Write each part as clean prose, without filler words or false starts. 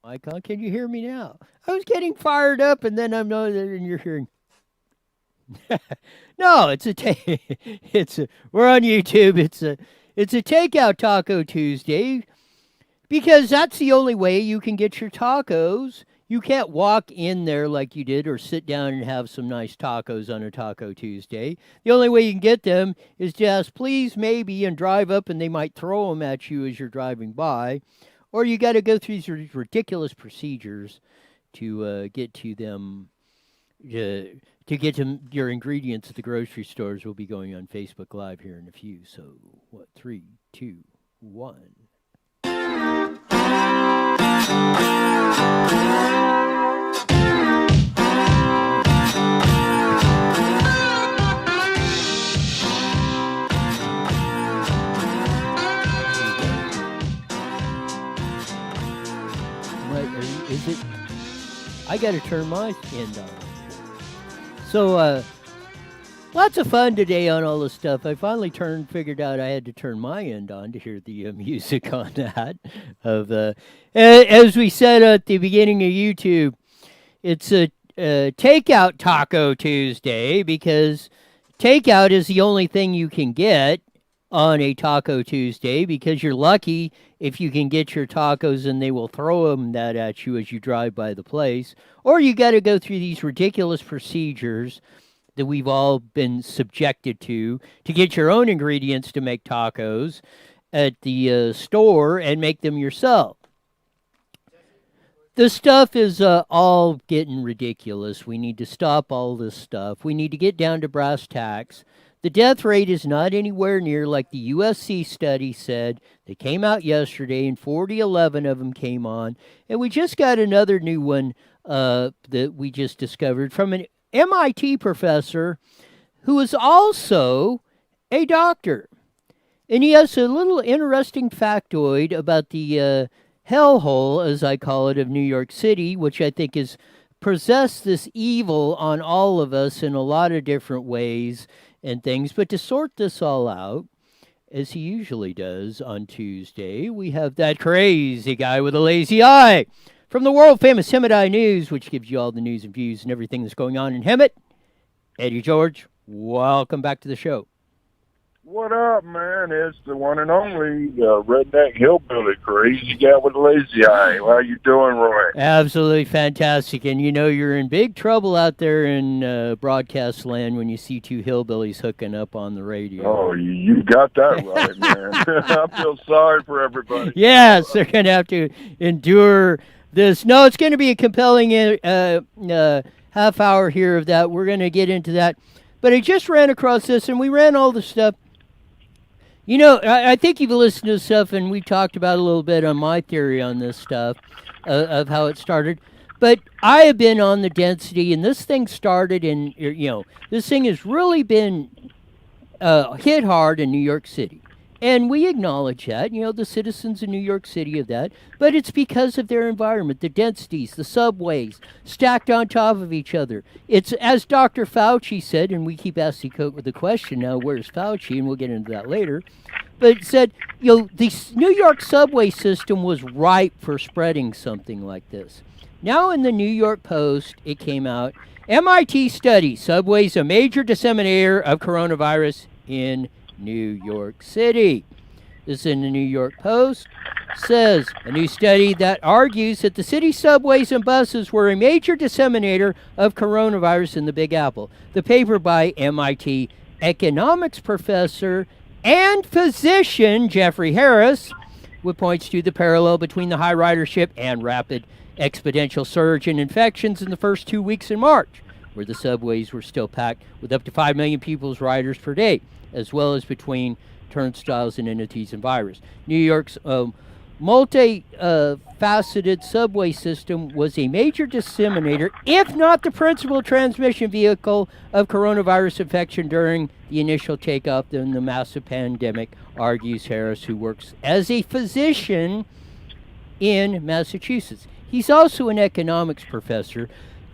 Icon, can you hear me now? I was getting fired up, and then I'm not, and you're hearing. No, we're on YouTube. It's a takeout Taco Tuesday because that's the only way you can get your tacos. You can't walk in there like you did or sit down and have some nice tacos on a Taco Tuesday. The only way you can get them is to ask please, maybe, and drive up, and they might throw them at you as you're driving by. Or you got to go through these ridiculous procedures to get to them. To get to your ingredients at the grocery stores, will be going on Facebook Live here in a few. So, what? 3, 2, 1. Is it? I got to turn my end on. So, lots of fun today on all this stuff. I finally figured out I had to turn my end on to hear the music on that. As we said at the beginning of YouTube, it's a Takeout Taco Tuesday because takeout is the only thing you can get on a Taco Tuesday because you're lucky if you can get your tacos and they will throw them that at you as you drive by the place. Or you got to go through these ridiculous procedures that we've all been subjected to get your own ingredients to make tacos at the store and make them yourself. The stuff is all getting ridiculous. We need to stop all this stuff. We need to get down to brass tacks. The death rate is not anywhere near like the USC study said. They came out yesterday, and 4011 of them came on. And we just got another new one that we just discovered from an MIT professor who is also a doctor. And he has a little interesting factoid about the hellhole, as I call it, of New York City, which I think has possessed this evil on all of us in a lot of different ways and things. But to sort this all out, as he usually does on Tuesday, we have that crazy guy with a lazy eye from the world-famous Hemet Eye News, which gives you all the news and views and everything that's going on in Hemet. Eddie George, welcome back to the show. What up, man? It's the one and only redneck hillbilly crazy guy with a lazy eye. How you doing, Roy? Absolutely fantastic. And you know you're in big trouble out there in broadcast land when you see two hillbillies hooking up on the radio. Oh, you got that right, man. I feel sorry for everybody. Yes, they're going to have to endure this. No, it's going to be a compelling half hour here of that. We're going to get into that. But I just ran across this, and we ran all the stuff. You know, I think you've listened to stuff, and we talked about a little bit on my theory on this stuff of how it started. But I have been on the density, and this thing started in, this thing has really been hit hard in New York City. And we acknowledge that, the citizens in New York City of that. But it's because of their environment, the densities, the subways, stacked on top of each other. It's, as Dr. Fauci said, and we keep asking the question now, where's Fauci? And we'll get into that later. But it said, the New York subway system was ripe for spreading something like this. Now in the New York Post, it came out, MIT study, subways a major disseminator of coronavirus in New York City. This is in the New York Post. Says a new study that argues that the city subways and buses were a major disseminator of coronavirus in the Big Apple. The paper by MIT economics professor and physician Jeffrey Harris, which points to the parallel between the high ridership and rapid exponential surge in infections in the first 2 weeks in March, where the subways were still packed with up to 5 million people's riders per day, as well as between turnstiles and entities and virus. New York's multi-faceted subway system was a major disseminator, if not the principal transmission vehicle of coronavirus infection during the initial takeoff in the massive pandemic, argues Harris, who works as a physician in Massachusetts. He's also an economics professor.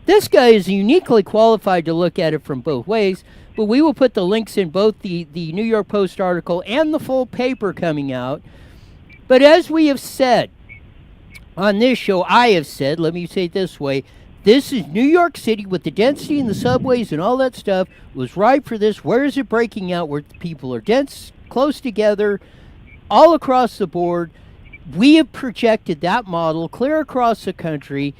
This guy is uniquely qualified to look at it from both ways, but we will put the links in both the New York Post article and the full paper coming out. But as we have said, on this show, I have said, let me say it this way, this is New York City with the density in the subways and all that stuff was ripe for this. Where is it breaking out where people are dense, close together, all across the board? We have projected that model clear across the country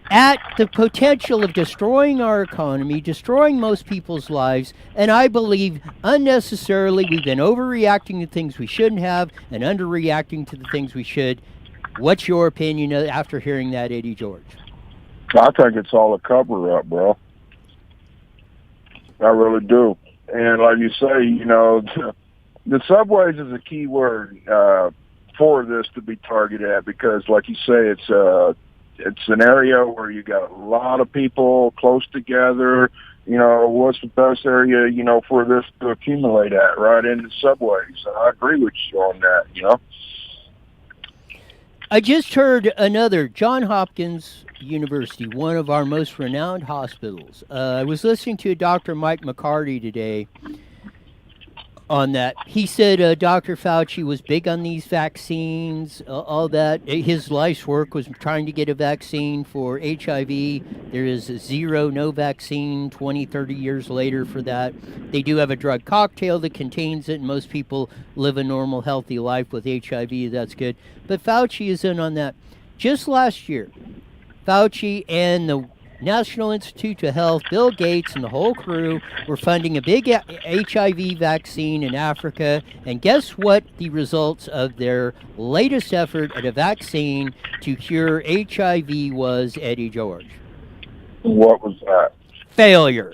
at the potential of destroying our economy, destroying most people's lives, and I believe unnecessarily we've been overreacting to things we shouldn't have and underreacting to the things we should. What's your opinion after hearing that, Eddie George? I think it's all a cover-up, bro. I really do. And like you say, the subways is a key word for this to be targeted at because, like you say, it's an area where you got a lot of people close together. What's the best area, for this to accumulate at, right in the subways? I agree with you on that, I just heard another, Johns Hopkins University, one of our most renowned hospitals. I was listening to Dr. Mike McCarty today on that. He said Dr. Fauci was big on these vaccines, all that. His life's work was trying to get a vaccine for HIV. There is no vaccine 20, 30 years later for that. They do have a drug cocktail that contains it, and most people live a normal, healthy life with HIV. That's good. But Fauci is in on that. Just last year, Fauci and the National Institute of Health, Bill Gates and the whole crew were funding a big HIV vaccine in Africa. And guess what the results of their latest effort at a vaccine to cure HIV was, Eddie George? What was that? Failure.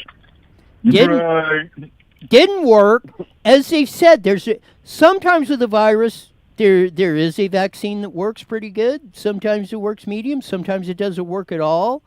Didn't work. As they've said, sometimes with the virus, there is a vaccine that works pretty good. Sometimes it works medium. Sometimes it doesn't work at all.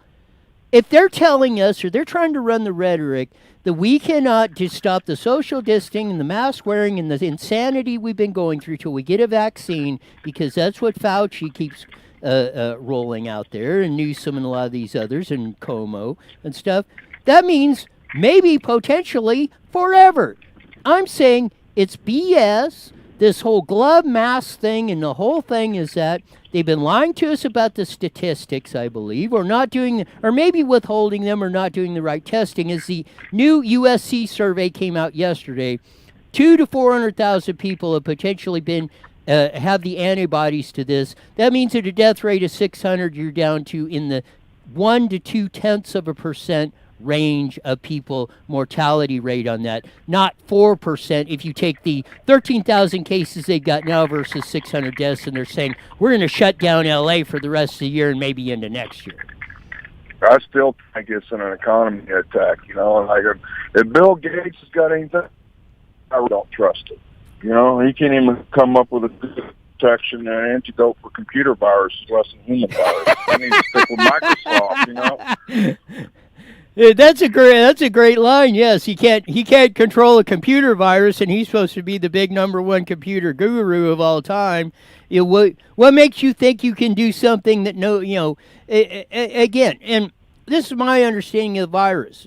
If they're telling us, or they're trying to run the rhetoric, that we cannot just stop the social distancing and the mask wearing and the insanity we've been going through till we get a vaccine, because that's what Fauci keeps rolling out there, and Newsom and a lot of these others, and Como and stuff, that means maybe potentially forever. I'm saying it's BS. This whole glove mask thing and the whole thing is that they've been lying to us about the statistics, I believe, or not doing, or maybe withholding them or not doing the right testing. As the new USC survey came out yesterday, 200,000 to 400,000 people have potentially been have the antibodies to this. That means at a death rate of 600, you're down to in the 1 to 0.2% range of people mortality rate on that, not 4% if you take the 13,000 cases they've got now versus 600 deaths, and they're saying we're going to shut down LA for the rest of the year and maybe into next year. I still think it's an economy attack, like if Bill Gates has got anything, I don't trust it. He can't even come up with a good protection and antidote for computer viruses, less than human viruses. I need to stick with Microsoft, That's a great line. Yes, he can't control a computer virus, and he's supposed to be the big #1 computer guru of all time. What makes you think you can do something that again? And this is my understanding of the virus.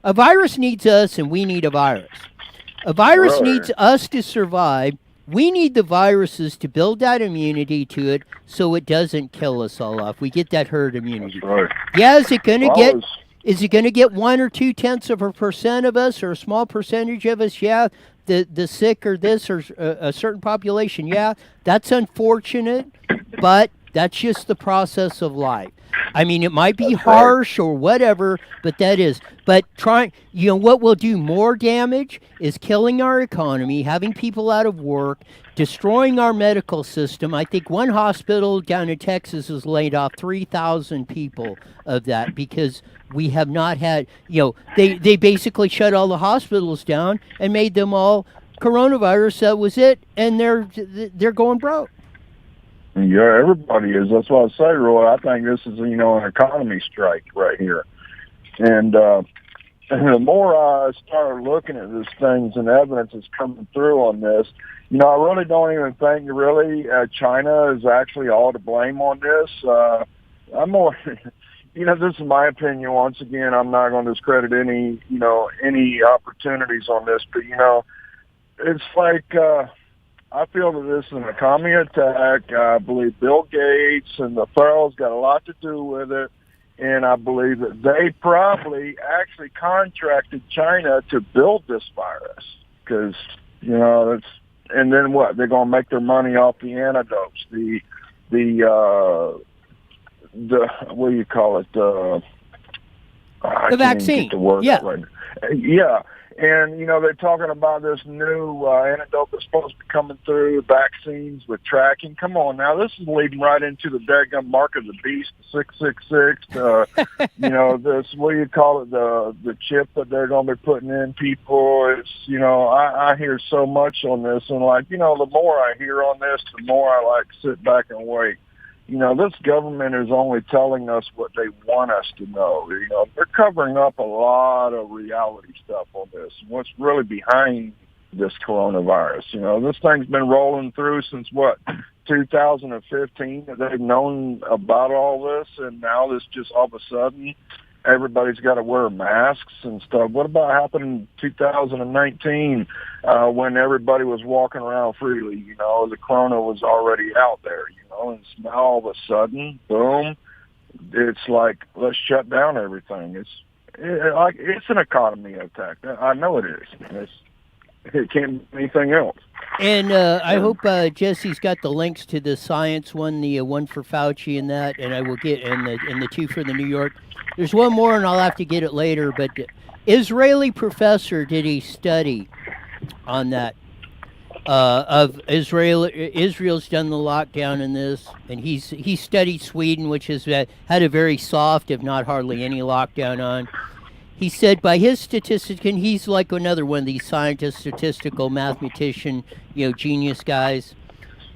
A virus needs us, and we need a virus. A virus needs us to survive. We need the viruses to build that immunity to it so it doesn't kill us all off. We get that herd immunity. That's right. Yeah, is it going to get 1 or 0.2% of us, or a small percentage of us? Yeah, the sick or this or a certain population. Yeah, that's unfortunate, but that's just the process of life. I mean, it might be harsh or whatever, but that is. But what will do more damage is killing our economy, having people out of work, destroying our medical system. I think one hospital down in Texas has laid off 3,000 people of that because we have not had, they basically shut all the hospitals down and made them all coronavirus. That was it, and they're going broke. Yeah, everybody is. That's what I say, Roy. I think this is, an economy strike right here. And the more I start looking at these things and evidence is coming through on this, I really don't even think China is actually all to blame on this. I'm more, this is my opinion. Once again, I'm not going to discredit any opportunities on this, but, it's like, I feel that this is an economy attack. I believe Bill Gates and the Pharaoh's got a lot to do with it. And I believe that they probably actually contracted China to build this virus because, it's, and then what? They're going to make their money off the antidotes, the what do you call it? The vaccine. Right. Yeah. And, they're talking about this new antidote that's supposed to be coming through, vaccines with tracking. Come on now, this is leading right into the daggum mark of the beast, the 666, this, what do you call it, the chip that they're going to be putting in people. It's, I hear so much on this. And, the more I hear on this, the more I, sit back and wait. This government is only telling us what they want us to know. They're covering up a lot of reality stuff on this. What's really behind this coronavirus? This thing's been rolling through since 2015. They've known about all this, and now this just all of a sudden everybody's got to wear masks and stuff. What about happened in 2019 when everybody was walking around freely? The corona was already out there, and now all of a sudden, boom, it's like, let's shut down everything. It's an economy attack. I know it is. It can't be anything else. And I hope Jesse's got the links to the science one, the one for Fauci and that, and I will get, and the two for the New York. There's one more, and I'll have to get it later, but Israeli professor did a study on that. Of Israel's done the lockdown in this, and he studied Sweden, which has had a very soft, if not hardly any lockdown on. He said by his statistics, and he's like another one of these scientists, statistical mathematician, genius guys.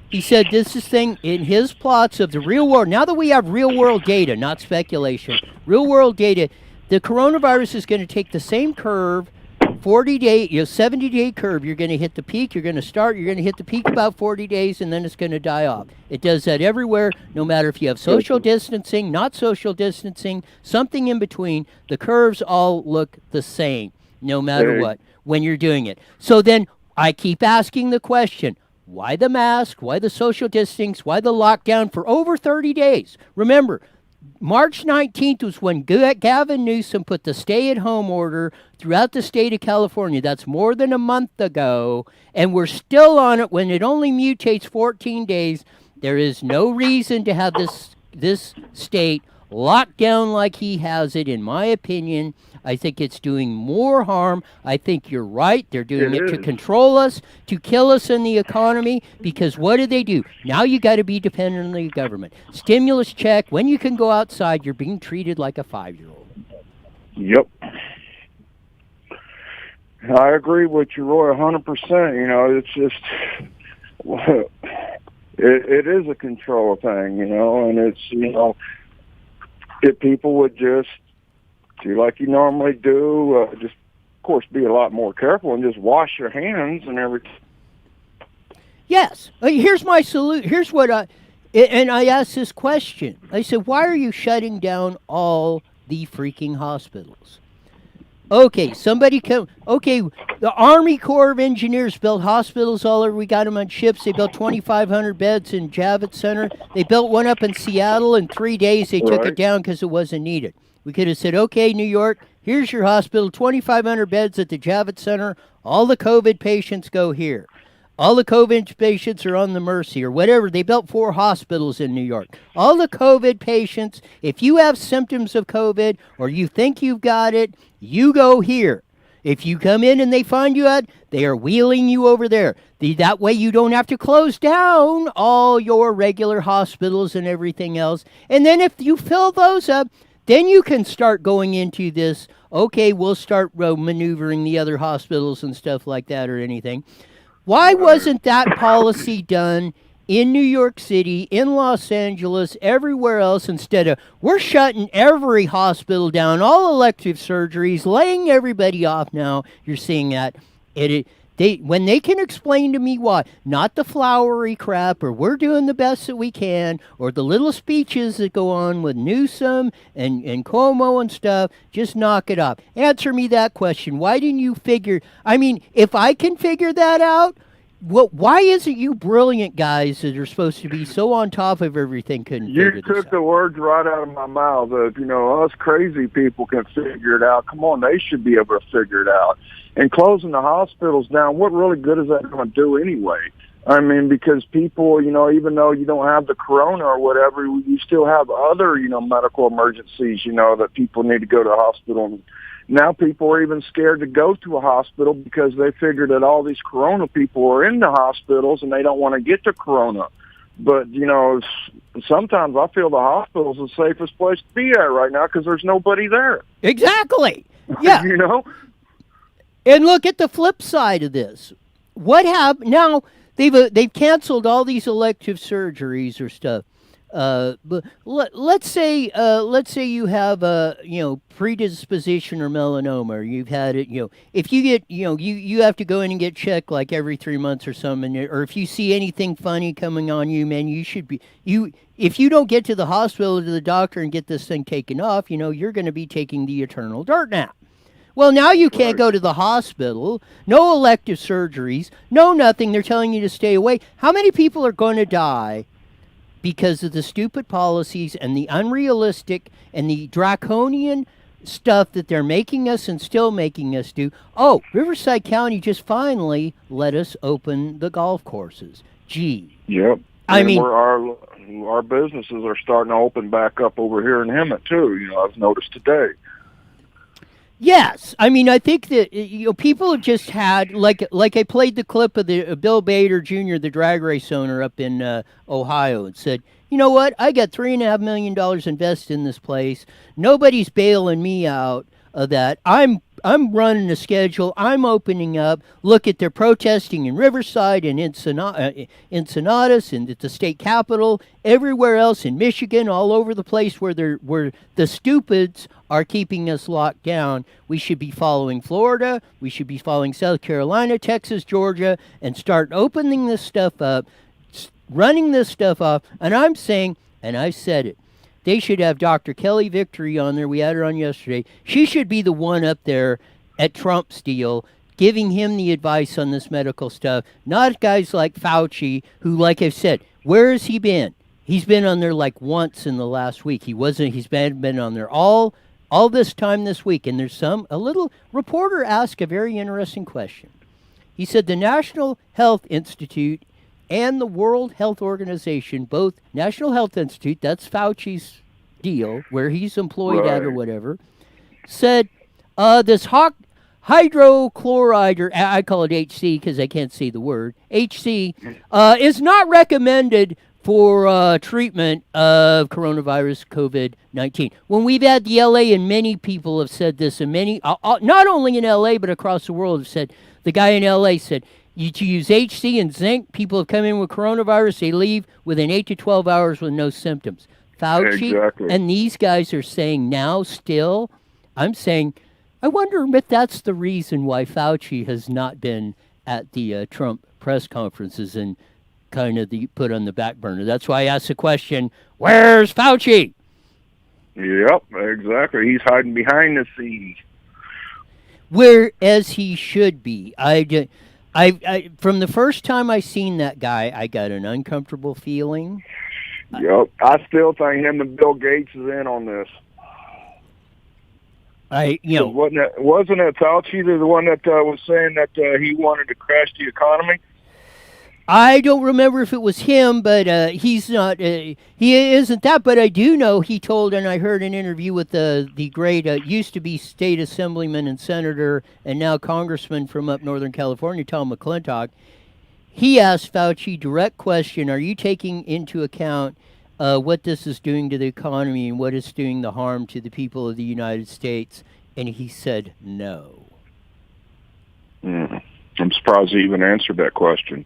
He said this is thing in his plots of the real world. Now that we have real world data, not speculation, real world data, the coronavirus is going to take the same curve. 40-day, 70-day curve, you're going to hit the peak, you're going to hit the peak about 40 days, and then it's going to die off. It does that everywhere, no matter if you have social distancing, not social distancing, something in between. The curves all look the same, no matter what, when you're doing it. So then I keep asking the question, why the mask, why the social distancing, why the lockdown for over 30 days? Remember, March 19th was when Gavin Newsom put the stay-at-home order throughout the state of California. That's more than a month ago, and we're still on it when it only mutates 14 days. There is no reason to have this state locked down like he has it, in my opinion. I think it's doing more harm. I think you're right. They're doing it to control us, to kill us in the economy, because what do? Now you got to be dependent on the government. Stimulus check. When you can go outside, you're being treated like a 5-year-old. Yep. I agree with you, Roy, 100%. It's just, it is a control thing, and it's, if people would just do like you normally do, just, of course, be a lot more careful and just wash your hands and everything. Yes. Here's my solution. Here's what and I asked this question. I said, why are you shutting down all the freaking hospitals? Okay, the Army Corps of Engineers built hospitals all over. We got them on ships. They built 2,500 beds in Javits Center. They built one up in Seattle in 3 days. They took it down because it wasn't needed. We could have said, okay, New York, here's your hospital, 2,500 beds at the Javits Center. All the COVID patients go here. All the COVID patients are on the Mercy or whatever. They built 4 hospitals in New York. All the COVID patients, if you have symptoms of COVID or you think you've got it, you go here. If you come in and they find you out, they are wheeling you over there. That way you don't have to close down all your regular hospitals and everything else. And then if you fill those up, then you can start going into this, okay, we'll start maneuvering the other hospitals and stuff like that or anything. Why wasn't that policy done in New York City, in Los Angeles, everywhere else, instead of we're shutting every hospital down, all elective surgeries, laying everybody off now? You're seeing that. When they can explain to me why, not the flowery crap, or we're doing the best that we can, or the little speeches that go on with Newsom and Cuomo and stuff, just knock it off. Answer me that question. Why didn't you figure, if I can figure that out, Why isn't you brilliant guys that are supposed to be so on top of everything couldn't You figure this took out? the words right out of my mouth. If, us crazy people can figure it out, come on, they should be able to figure it out. And closing the hospitals down, what really good is that going to do anyway? I mean, because people, even though you don't have the corona or whatever, you still have other, medical emergencies, that people need to go to the hospital. Now people are even scared to go to a hospital because they figure that all these corona people are in the hospitals and they don't want to get the corona. But, sometimes I feel the hospital's the safest place to be at right now because there's nobody there. Exactly. Yeah. And look at the flip side of this. What happened now? They've canceled all these elective surgeries or stuff. But let's say you have a predisposition or melanoma, or you've had it. If you get you have to go in and get checked like every 3 months or something, or if you see anything funny coming on you, man, you should be if you don't get to the hospital or to the doctor and get this thing taken off, you're going to be taking the eternal dirt nap. Well, now you can't go to the hospital, no elective surgeries, no nothing. They're telling you to stay away. How many people are going to die because of the stupid policies and the unrealistic and the draconian stuff that they're making us and still making us do? Oh, Riverside County just finally let us open the golf courses. Gee. Yep. I mean, our businesses are starting to open back up over here in Hemet too. I've noticed today. Yes, I mean I think that people have just had like I played the clip of the Bill Bader Jr., the drag race owner up in Ohio, and said, you know what, I got $3.5 million invested in this place. Nobody's bailing me out of that. I'm running a schedule. I'm opening up. Look at they're protesting in Riverside and Ensenadas and at the state capitol, everywhere else in Michigan, all over the place where the stupids are keeping us locked down. We should be following Florida. We should be following South Carolina, Texas, Georgia, and start opening this stuff up, running this stuff off. And I'm saying, and I've said it, they should have Dr. Kelly Victory on there. We had her on yesterday. She should be the one up there at Trump's deal, giving him the advice on this medical stuff, not guys like Fauci, who, like I've said, where has he been? He's been on there like once in the last week. He's been on there all this time this week. And there's a little reporter asked a very interesting question. He said the National Health Institute and the World Health Organization, both National Health Institute, that's Fauci's deal, where he's employed at or whatever, said this hydrochloride, or I call it HC because I can't see the word, HC, is not recommended for treatment of coronavirus COVID-19. When we've had the LA, and many people have said this, and many, not only in LA, but across the world have said, the guy in LA said, you use HC and zinc. People have come in with coronavirus. They leave within 8 to 12 hours with no symptoms. Fauci and these guys are saying now still, I'm saying, I wonder if that's the reason why Fauci has not been at the Trump press conferences and kind of put on the back burner. That's why I asked the question, where's Fauci? Yep, exactly. He's hiding behind the scenes. Whereas he should be. I from the first time I seen that guy, I got an uncomfortable feeling. Yep, I still think him and Bill Gates is in on this. Wasn't it Fauci the one that was saying that he wanted to crash the economy? I don't remember if it was him, but he's not. He isn't that. But I do know he told, and I heard an interview with the great used to be state assemblyman and senator, and now congressman from up Northern California, Tom McClintock. He asked Fauci direct question: are you taking into account what this is doing to the economy and what it's doing the harm to the people of the United States? And he said no. I'm surprised he even answered that question.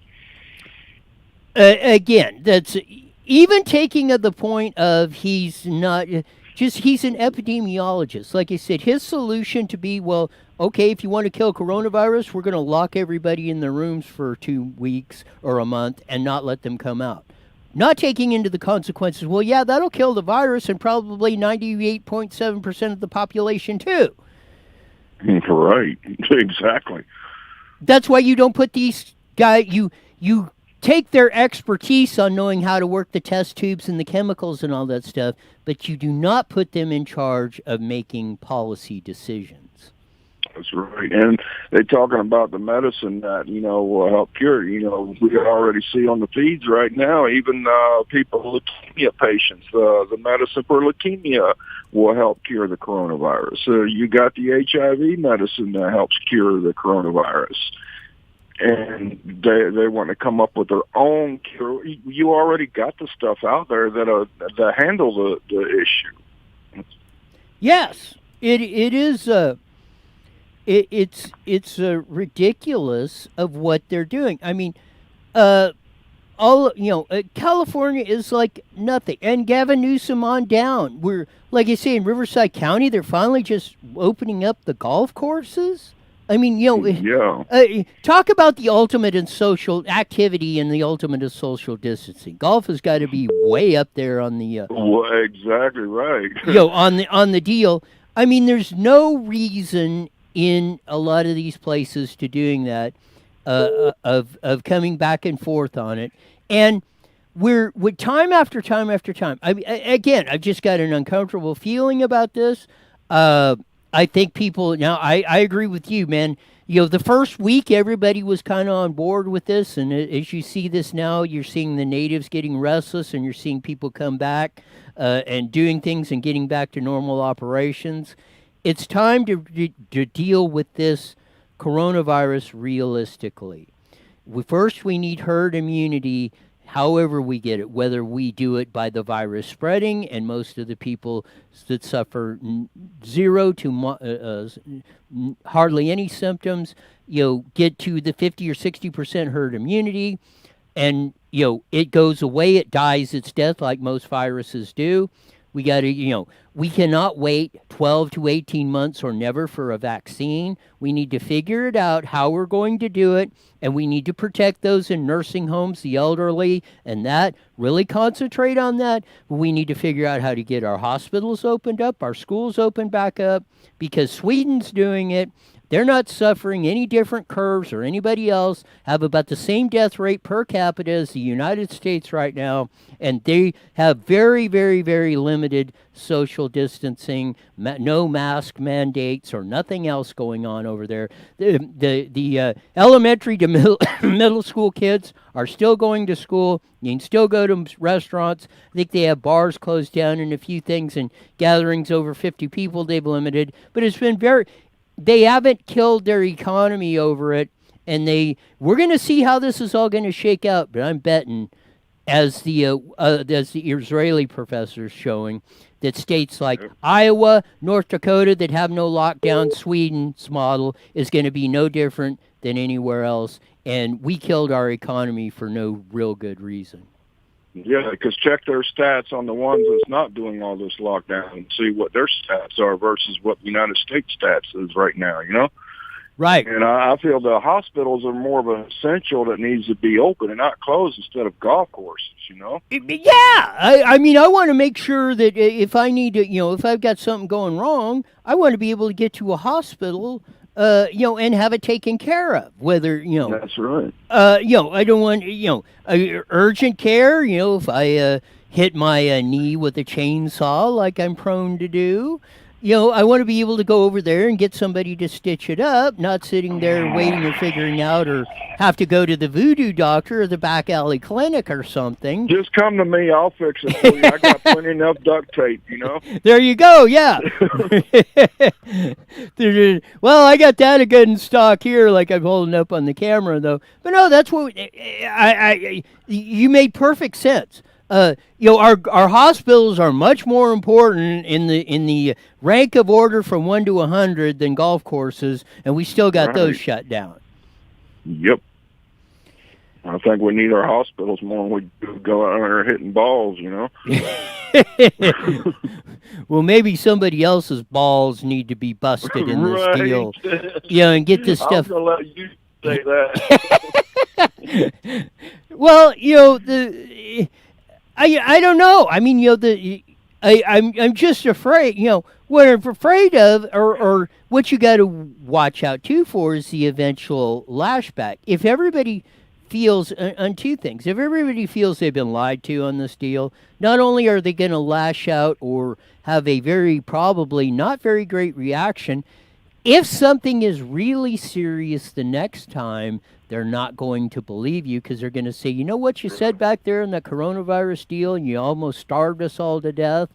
Again, that's even taking of the point of he's not he's an epidemiologist. Like I said, his solution to be, well, okay, if you want to kill coronavirus, we're going to lock everybody in their rooms for 2 weeks or a month and not let them come out. Not taking into the consequences, well, yeah, that'll kill the virus and probably 98.7% of the population too. Right, exactly. That's why you don't put these you take their expertise on knowing how to work the test tubes and the chemicals and all that stuff, but you do not put them in charge of making policy decisions. That's right. And they're talking about the medicine that, will help cure. We already see on the feeds right now, even people, leukemia patients, the medicine for leukemia will help cure the coronavirus. So you got the HIV medicine that helps cure the coronavirus. And they want to come up with their own cure. You already got the stuff out there that handle the issue. Yes, it is. It's ridiculous of what they're doing. I mean, California is like nothing, and Gavin Newsom on down. We're like I say in Riverside County, they're finally just opening up the golf courses. I mean, talk about the ultimate in social activity and the ultimate of social distancing. Golf has got to be way up there on the. Well, exactly right. On the deal. I mean, there's no reason in a lot of these places to doing that, of coming back and forth on it, and we're with time after time after time. I've just got an uncomfortable feeling about this. I think people now. I agree with you, man. The first week everybody was kind of on board with this, and as you see this now, you're seeing the natives getting restless, and you're seeing people come back and doing things and getting back to normal operations. It's time to deal with this coronavirus realistically. First, we need herd immunity. However we get it, whether we do it by the virus spreading, and most of the people that suffer zero to hardly any symptoms, get to the 50 or 60% herd immunity, and it goes away, it dies its death like most viruses do. We got to, we cannot wait 12 to 18 months or never for a vaccine. We need to figure it out how we're going to do it, and we need to protect those in nursing homes, the elderly, and that. Really concentrate on that. We need to figure out how to get our hospitals opened up, our schools opened back up, because Sweden's doing it. They're not suffering any different curves or anybody else, have about the same death rate per capita as the United States right now, and they have very, very, very limited social distancing, no mask mandates or nothing else going on over there. The elementary to middle school kids are still going to school. You can still go to restaurants. I think they have bars closed down and a few things, and gatherings over 50 people they've limited. But it's been they haven't killed their economy over it, and we're going to see how this is all going to shake out. But I'm betting, as the Israeli professors showing, that states like Iowa, North Dakota that have no lockdown, Sweden's model is going to be no different than anywhere else, and we killed our economy for no real good reason. Yeah, because check their stats on the ones that's not doing all this lockdown and see what their stats are versus what the United States stats is right now, Right. And I feel the hospitals are more of an essential that needs to be open and not closed instead of golf courses, Yeah. I mean, I want to make sure that if I need to, if I've got something going wrong, I want to be able to get to a hospital, and have it taken care of. Whether, That's right. I don't want, urgent care, if I hit my knee with a chainsaw like I'm prone to do. I want to be able to go over there and get somebody to stitch it up, not sitting there waiting or figuring out, or have to go to the voodoo doctor or the back alley clinic or something. Just come to me. I'll fix it for you. I got plenty enough duct tape, There you go. Yeah. Well, I got that good in stock here, like I'm holding up on the camera, though. But no, that's what you made perfect sense. Our hospitals are much more important in the rank of order from 1 to 100 than golf courses, and we still got those shut down. Yep. I think we need our hospitals more than we do go out there hitting balls, Well, maybe somebody else's balls need to be busted in this deal. And get this stuff. I'm going to let you say that. Well, I don't know. I mean, I'm just afraid. What I'm afraid of, or what you got to watch out too for, is the eventual lashback. If everybody feels on two things. If everybody feels they've been lied to on this deal, not only are they going to lash out or have a very probably not very great reaction, if something is really serious the next time, they're not going to believe you because they're going to say, you know what you said back there in the coronavirus deal and you almost starved us all to death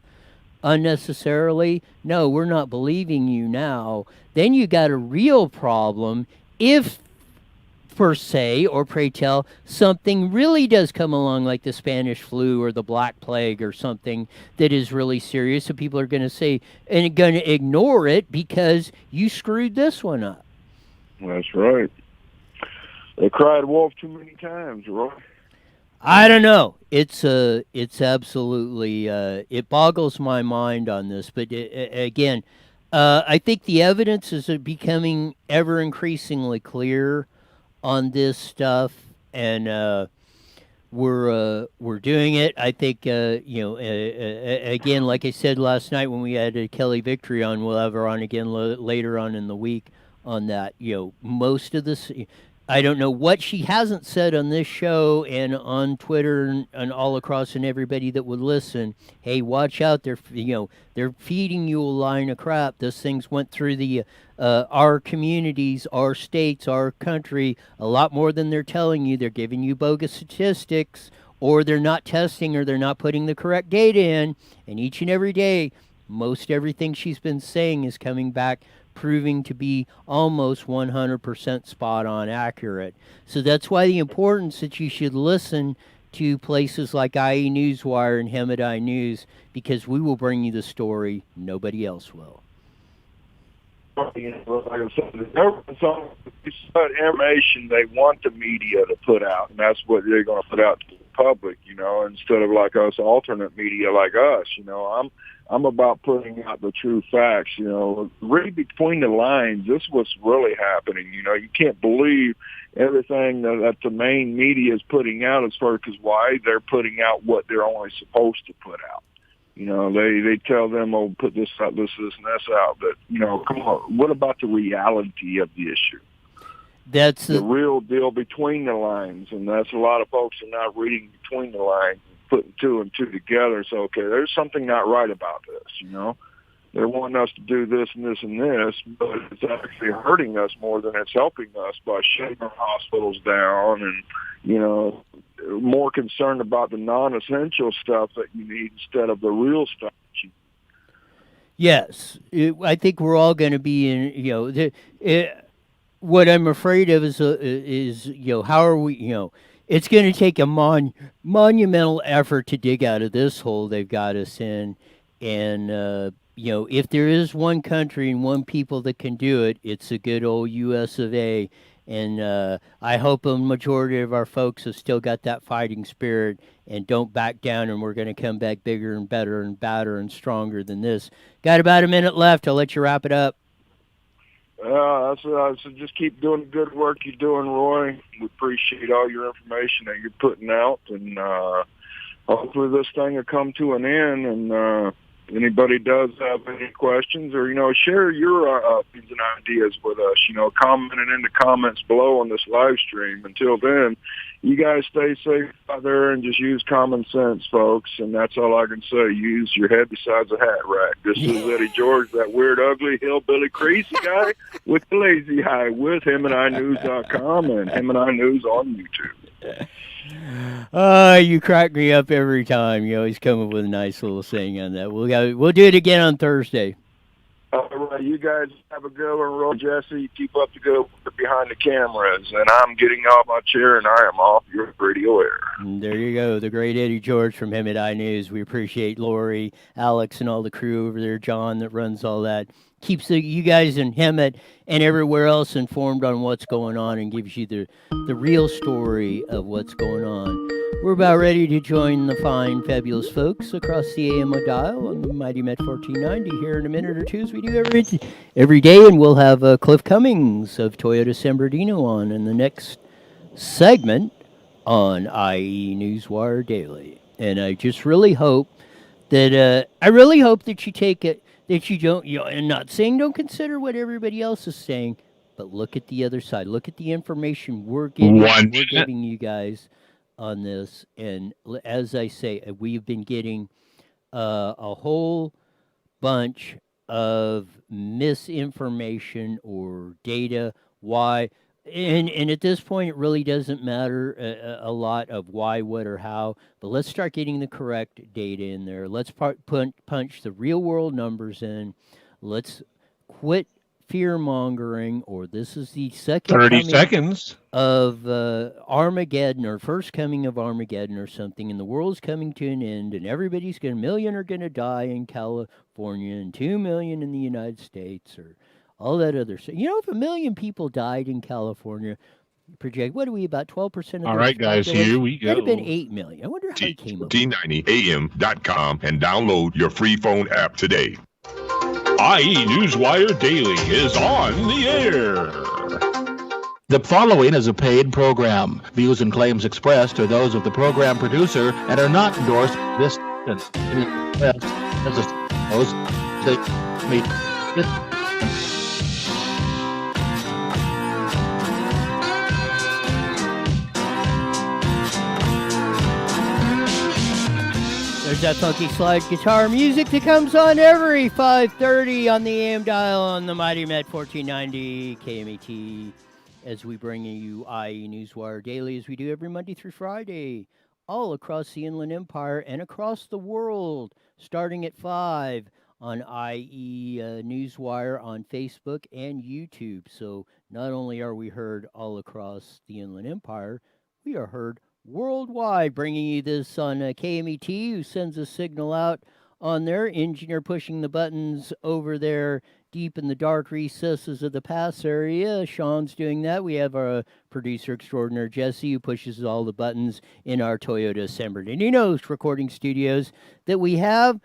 unnecessarily? No, we're not believing you now. Then you got a real problem if, per se, or pray tell, something really does come along like the Spanish flu or the Black Plague or something that is really serious. So people are going to say and going to ignore it because you screwed this one up. That's right. They cried wolf too many times, Roy. I don't know. It's absolutely it boggles my mind on this. But again, I think the evidence is becoming ever increasingly clear on this stuff, and we're doing it. I think again, like I said last night when we had Kelly Victory on, we'll have her on again later on in the week on that. Most of this. I don't know what she hasn't said on this show and on Twitter and all across, and everybody that would listen. Hey, watch out! They're feeding you a line of crap. Those things went through the our communities, our states, our country a lot more than they're telling you. They're giving you bogus statistics, or they're not testing, or they're not putting the correct data in. And each and every day, most everything she's been saying is coming back, proving to be almost 100% spot on accurate. So that's why the importance that you should listen to places like IE Newswire and Hemet Eye News, because we will bring you the story, nobody else will. Like I said, the government's on information they want the media to put out, and that's what they're going to put out to the public, instead of like us alternate media like us. I'm about putting out the true facts, read between the lines. This is what's really happening. You can't believe everything that the main media is putting out as far as why they're putting out what they're only supposed to put out. They tell them, oh, put this out, this, and this out. But, come on, what about the reality of the issue? That's the real deal between the lines, and that's a lot of folks are not reading between the lines, putting two and two together. So, okay, there's something not right about this, They're wanting us to do this and this and this, but it's actually hurting us more than it's helping us by shutting our hospitals down and, more concerned about the non-essential stuff that you need instead of the real stuff. Yes, I think we're all going to be in, what I'm afraid of is how are we, it's going to take a monumental effort to dig out of this hole they've got us in. And, if there is one country and one people that can do it, it's the good old U.S. of A. And I hope a majority of our folks have still got that fighting spirit and don't back down, and we're going to come back bigger and better and badder and stronger than this. Got about a minute left. I'll let you wrap it up. So just keep doing the good work you're doing, Roy. We appreciate all your information that you're putting out, and hopefully this thing will come to an end. And anybody does have any questions or, share your opinions and ideas with us, commenting in the comments below on this live stream. Until then, you guys stay safe out there and just use common sense, folks. And that's all I can say. Use your head besides a hat rack. This is Eddie George, that weird, ugly, hillbilly, crazy guy with the lazy eye with HemetEyeNews.com and Hemet Eye News on YouTube. You crack me up every time. You always come up with a nice little saying on that. We'll do it again on Thursday. All right, you guys have a good one, Roy. Jesse, keep up the good work behind the cameras. And I'm getting off my chair, and I am off your radio air. And there you go, the great Eddie George from Hemet Eye News. We appreciate Lori, Alex, and all the crew over there, John, that runs all that. Keeps you guys in Hemet and everywhere else informed on what's going on and gives you the real story of what's going on. We're about ready to join the fine, fabulous folks across the AMO dial on the Mighty Met 1490 here in a minute or two, as we do every day. And we'll have Cliff Cummings of Toyota San Bernardino on in the next segment on IE Newswire Daily. And I just really hope that you take it, that you don't, I'm not saying don't consider what everybody else is saying, but look at the other side. Look at the information we're getting. We're giving you guys on this, and as I say, we've been getting a whole bunch of misinformation or data. Why? And at this point, it really doesn't matter a lot of why, what, or how. But let's start getting the correct data in there. Let's punch the real world numbers in. Let's quit fear mongering, or this is the second 30 coming seconds of Armageddon, or first coming of Armageddon or something, and the world's coming to an end, and everybody's going, 1,000,000 are going to die in California, and 2,000,000 in the United States, or all that other stuff. You know, if 1,000,000 people died in California, project, what are we, about 12% of All the right, guys, population? here we go. That'd have been 8,000,000. I wonder how he came up with that. T90am.com and download your free phone app today. IE Newswire Daily is on the air. The following is a paid program. Views and claims expressed are those of the program producer and are not endorsed by this There's that funky slide guitar music that comes on every 5:30 on the AM dial on the Mighty Met 1490 KMET, as we bring you IE Newswire Daily, as we do every Monday through Friday, all across the Inland Empire and across the world, starting at 5 on IE Newswire on Facebook and YouTube. So not only are we heard all across the Inland Empire, we are heard worldwide, bringing you this on KMET, who sends a signal out on their engineer pushing the buttons over there deep in the dark recesses of the pass area. Sean's doing that. We have our producer extraordinaire, Jesse, who pushes all the buttons in our Toyota San Bernardino recording studios that we have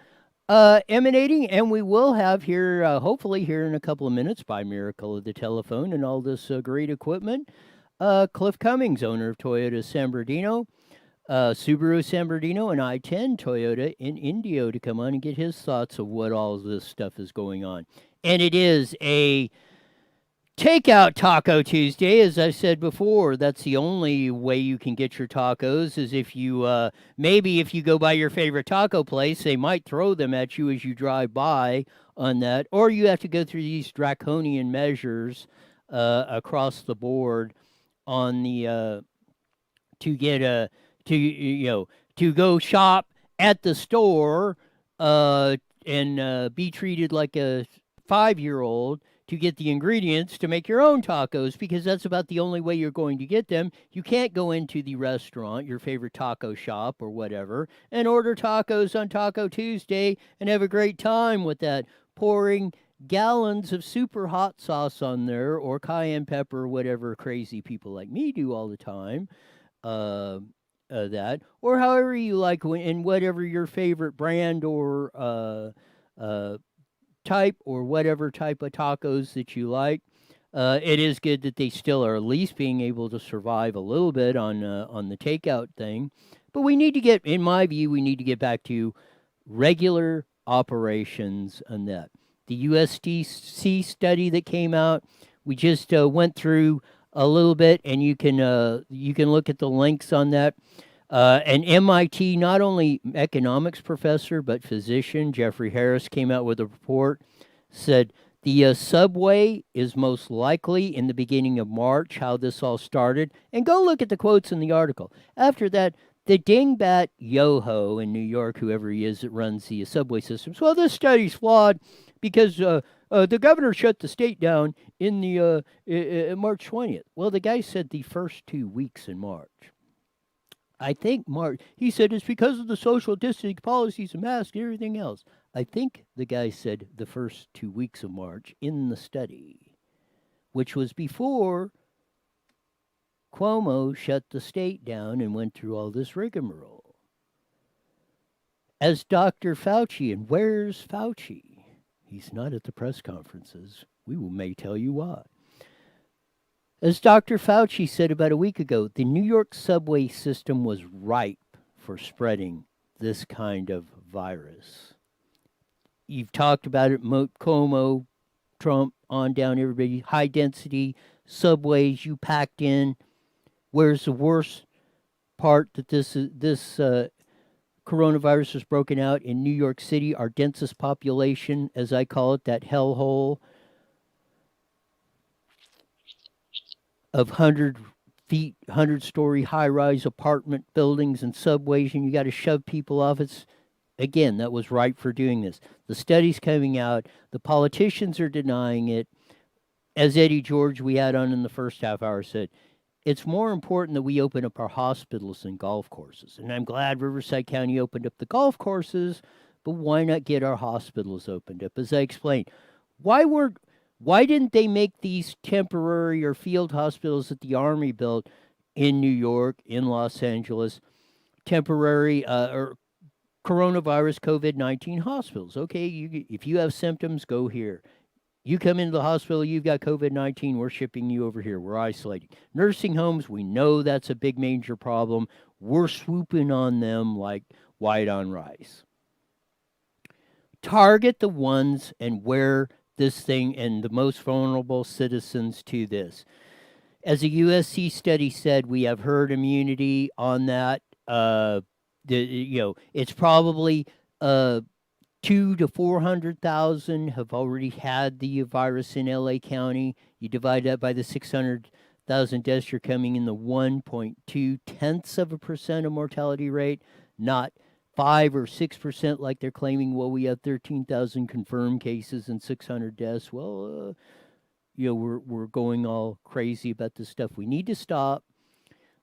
emanating, and we will have here, hopefully here in a couple of minutes, by miracle of the telephone and all this great equipment, Cliff Cummings, owner of Toyota San Bernardino, Subaru San Bernardino, and I-10 Toyota in Indio, to come on and get his thoughts of what all this stuff is going on. And it is a Takeout Taco Tuesday, as I said before. That's the only way you can get your tacos, is if you, maybe if you go by your favorite taco place, they might throw them at you as you drive by on that, or you have to go through these draconian measures across the board on the to get a to go shop at the store and be treated like a 5-year-old to get the ingredients to make your own tacos, because that's about the only way you're going to get them. You can't go into the restaurant, your favorite taco shop or whatever, and order tacos on Taco Tuesday and have a great time with that, pouring gallons of super hot sauce on there, or cayenne pepper, whatever crazy people like me do all the time, that, or however you like, and whatever your favorite brand or type, or whatever type of tacos that you like. It is good that they still are at least being able to survive a little bit on the takeout thing, but we need to get, in my view, we need to get back to regular operations on that. The USDC study that came out, we just went through a little bit, and you can look at the links on that. An MIT, not only economics professor, but physician, Jeffrey Harris, came out with a report, said the subway is most likely in the beginning of March, how this all started. And go look at the quotes in the article. After that, the dingbat Yoho in New York, whoever he is that runs the subway systems, well, this study's flawed because the governor shut the state down in the March 20th. Well, the guy said the first 2 weeks in March. I think March, he said it's because of the social distancing policies and masks and everything else. I think the guy said the first 2 weeks of March in the study, which was before Cuomo shut the state down and went through all this rigmarole. As Dr. Fauci, and where's Fauci? He's not at the press conferences. We may tell you why. As Dr. Fauci said about a week ago, the New York subway system was ripe for spreading this kind of virus. You've talked about it, Cuomo Trump on down, everybody. High density subways, you packed in. Where's the worst part that this coronavirus was broken out in New York City, our densest population, as I call it, that hellhole of 100-story high-rise apartment buildings and subways, and you got to shove people off. It's, again, that was right for doing this. The study's coming out. The politicians are denying it. As Eddie George, we had on in the first half hour, said, it's more important that we open up our hospitals than golf courses. And I'm glad Riverside County opened up the golf courses, but why not get our hospitals opened up? As I explained, why didn't they make these temporary or field hospitals that the Army built in New York, in Los Angeles, temporary or coronavirus COVID-19 hospitals? Okay, if you have symptoms, go here. You come into the hospital, you've got COVID-19, we're shipping you over here. We're isolating. Nursing homes, we know that's a big major problem. We're swooping on them like white on rice. Target the ones and where this thing and the most vulnerable citizens to this. As a USC study said, we have herd immunity on that. It's probably 200,000 to 400,000 have already had the virus in LA County. You divide that by the 600,000 deaths, you're coming in the 1.2% of mortality rate, not 5 or 6% like they're claiming. Well, we have 13,000 confirmed cases and 600 deaths. Well, we're going all crazy about this stuff. We need to stop.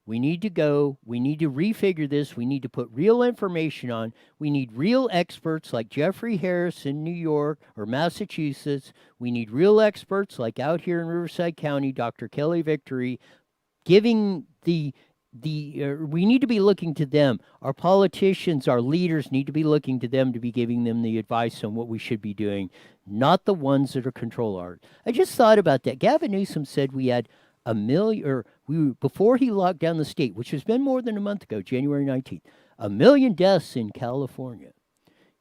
We need to go. We need to refigure this. We need to put real information on. We need real experts like Jeffrey Harris in New York or Massachusetts. We need real experts like out here in Riverside County, Dr. Kelly Victory, giving we need to be looking to them. Our politicians, our leaders need to be looking to them to be giving them the advice on what we should be doing, not the ones that are control art. I just thought about that. Gavin Newsom said we had before he locked down the state, which has been more than a month ago, January 19th, 1 million deaths in California.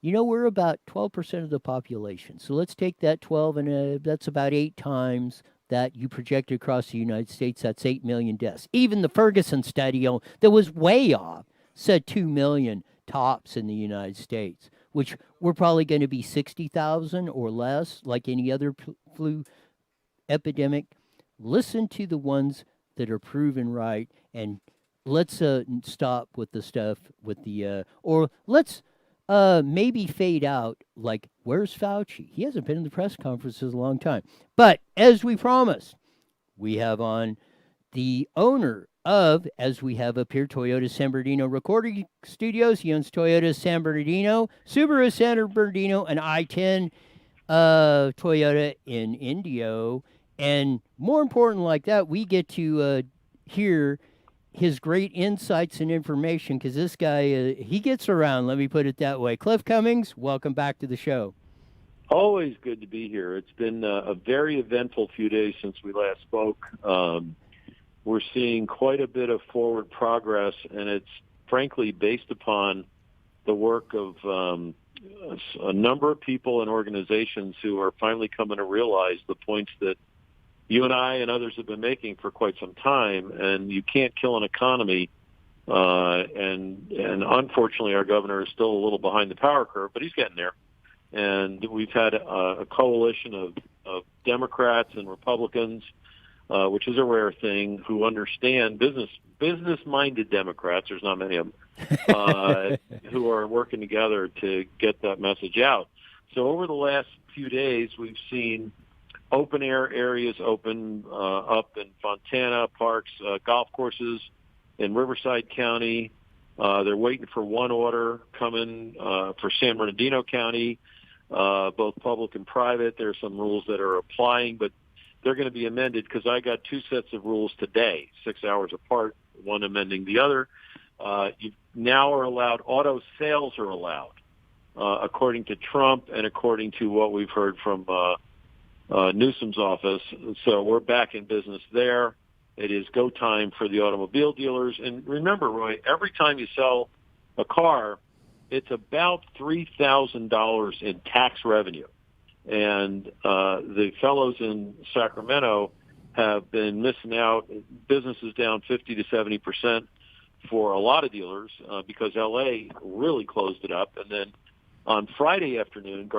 We're about 12% of the population. So let's take that 12, and that's about 8 times that you projected across the United States. That's 8 million deaths. Even the Ferguson study that was way off said 2 million tops in the United States, which we're probably going to be 60,000 or less, like any other flu epidemic. Listen to the ones that are proven right, and let's stop with the stuff with the or let's maybe fade out. Like, where's Fauci? He hasn't been in the press conferences in a long time. But as we promised, we have on the owner of, as we have up here, Toyota San Bernardino Recording Studios. He owns Toyota San Bernardino, Subaru San Bernardino, and I-10 Toyota in Indio. And more important like that, we get to hear his great insights and information, because this guy, he gets around, let me put it that way. Cliff Cummings, welcome back to the show. Always good to be here. It's been a very eventful few days since we last spoke. We're seeing quite a bit of forward progress, and it's frankly based upon the work of a number of people and organizations who are finally coming to realize the points that you and I and others have been making for quite some time. And you can't kill an economy. And unfortunately, our governor is still a little behind the power curve, but he's getting there. And we've had a coalition of Democrats and Republicans, which is a rare thing, who understand business-minded Democrats. There's not many of them who are working together to get that message out. So over the last few days, we've seen open air areas open up in Fontana parks, golf courses in Riverside County. They're waiting for one order coming for San Bernardino County, both public and private. There are some rules that are applying, but they're going to be amended because I got 2 sets of rules today, 6 hours apart, one amending the other. You now are allowed, auto sales are allowed, according to Trump and according to what we've heard from Newsom's office. So we're back in business there. It is go time for the automobile dealers. And remember, Roy, every time you sell a car, it's about $3,000 in tax revenue. And the fellows in Sacramento have been missing out. Business is down 50 to 70% for a lot of dealers because L.A. really closed it up. And then on Friday afternoon,